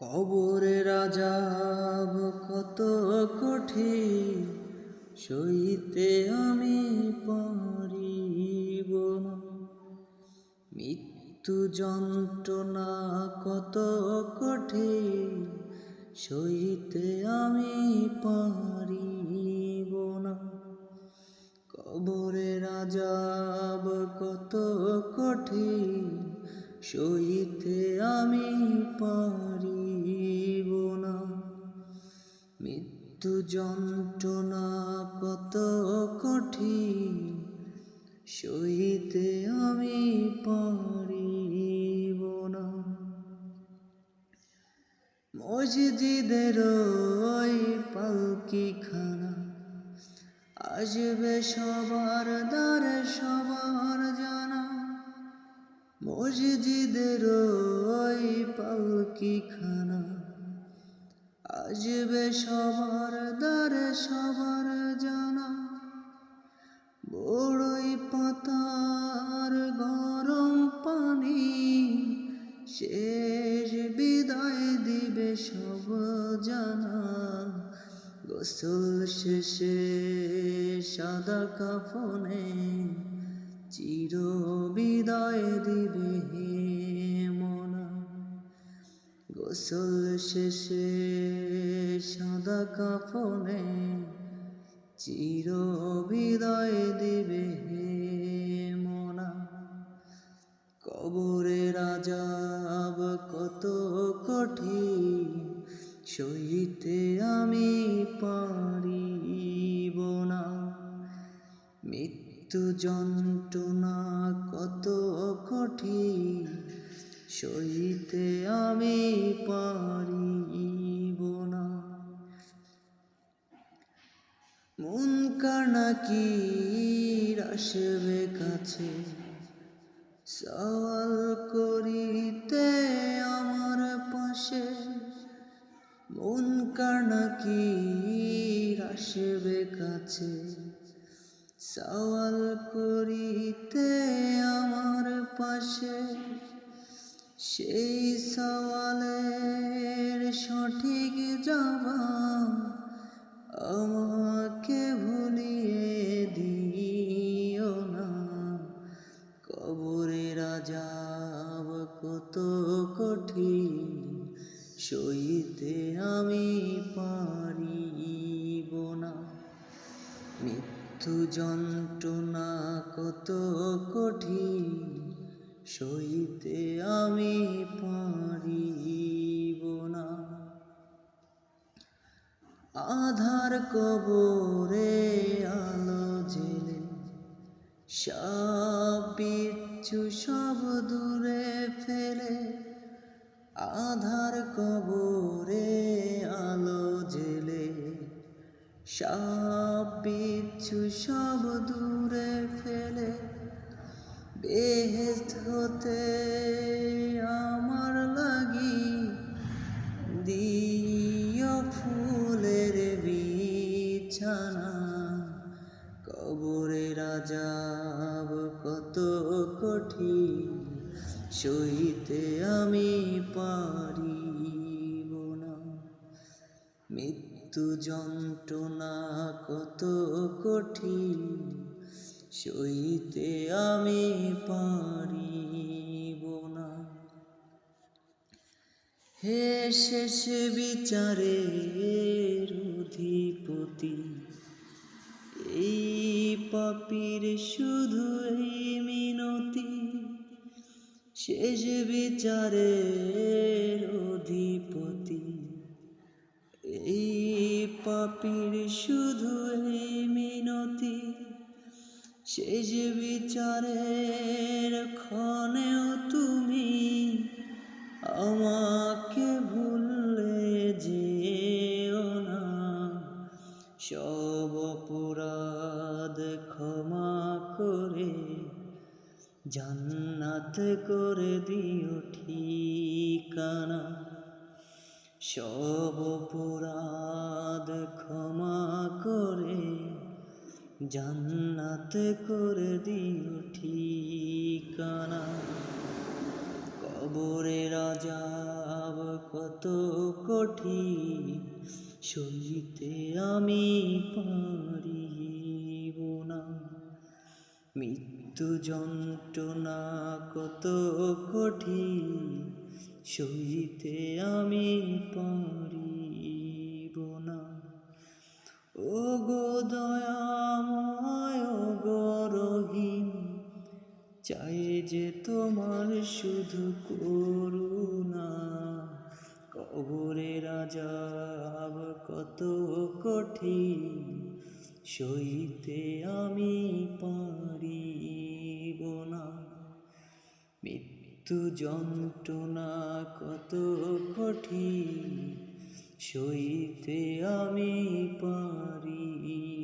কবরের আযাব কত কঠিন, সইতে আমি পারিব না। মৃত্যু যন্ত্রণা কত কঠিন, সইতে আমি পারিব না। কবরের আযাব কত কঠিন, সইতে আমি পারিব না। মৃত্যু যন্ত্রণা কত কঠিন, সইতে আমি পারিব না। মসজিদের ওই পালকিখানা আসবে সবার দ্বারে সবার জানা। মসজিদের ওই পালকিখানা আসবে সবার দ্বারে সবার জানা। বড়ই পাতার গরম পানি শেষ বিদায় দিবে সব জানা। গোসল শেষে সাদা কাফনে চির বিদায় দিবে হে মনা। গোসল শেষে সাদা কাফনে চির বিদায় দিবে হে মনা। কবরের আযাব কত কঠিন, সইতে আমি পারিব না। মৃত্যু যন্ত্রণা কত কঠিন, সইতে আমি পারিব না। মুনকার নাকির আসবে কাছে সওয়াল করিতে আমার পাশে। মুনকার নাকির আসবে কাছে সওয়াল করিতে আমার পাশে। সেই সওয়ালের সঠিক জবাব আমাকে ভুলিয়ে দিও না। কবরের আযাব কত কঠিন, সইতে আমি পারিব না। মৃত্যু যন্ত্রণা কত কঠিন, সইতে আমি পারিব না। আধার কবরে আলো জেলে সব বিচ্ছু সব দূরে ফেলে। আধার কবরে আলো জেলে সব বিচ্ছু সব দূরে ফেলে। বেহেশত হতে আমার লাগি দিও ফুলের বিছানা। কবরের আযাব কত কঠিন, সইতে আমি পারিব না। মৃত্যু যন্ত্রণা কত কঠিন, সইতে আমি পারিব না। হে শেষ বিচারের অধিপতি, এই পাপীর শুধু এই মিনতি। শেষ বিচারের অধিপতি, এই পাপীর শুধু এই মিনতি। শেষ বিচারের ক্ষণেও তুমি আমাকে ভুলে যেও না। সব অপরাধ ক্ষমা করে জান্নাত করে দিও ঠিকানা। সব অপরাধ ক্ষমা করে জান্নাত করে দিও ঠিকানা। কবরের আযাব কত কঠিন সইতে আমি পারিব না। মৃত্যু যন্ত্রণা কত কঠিন সইতে আমি পারিব না। ও গো দয়াময়, ও গো রহিম, চাই যে তোমার শুধু করুণা। কবরের আযাব কত কঠিন সইতে আমি পারিব না। মৃত্যু যন্ত্রণা কত কঠিন সইতে আমি পারি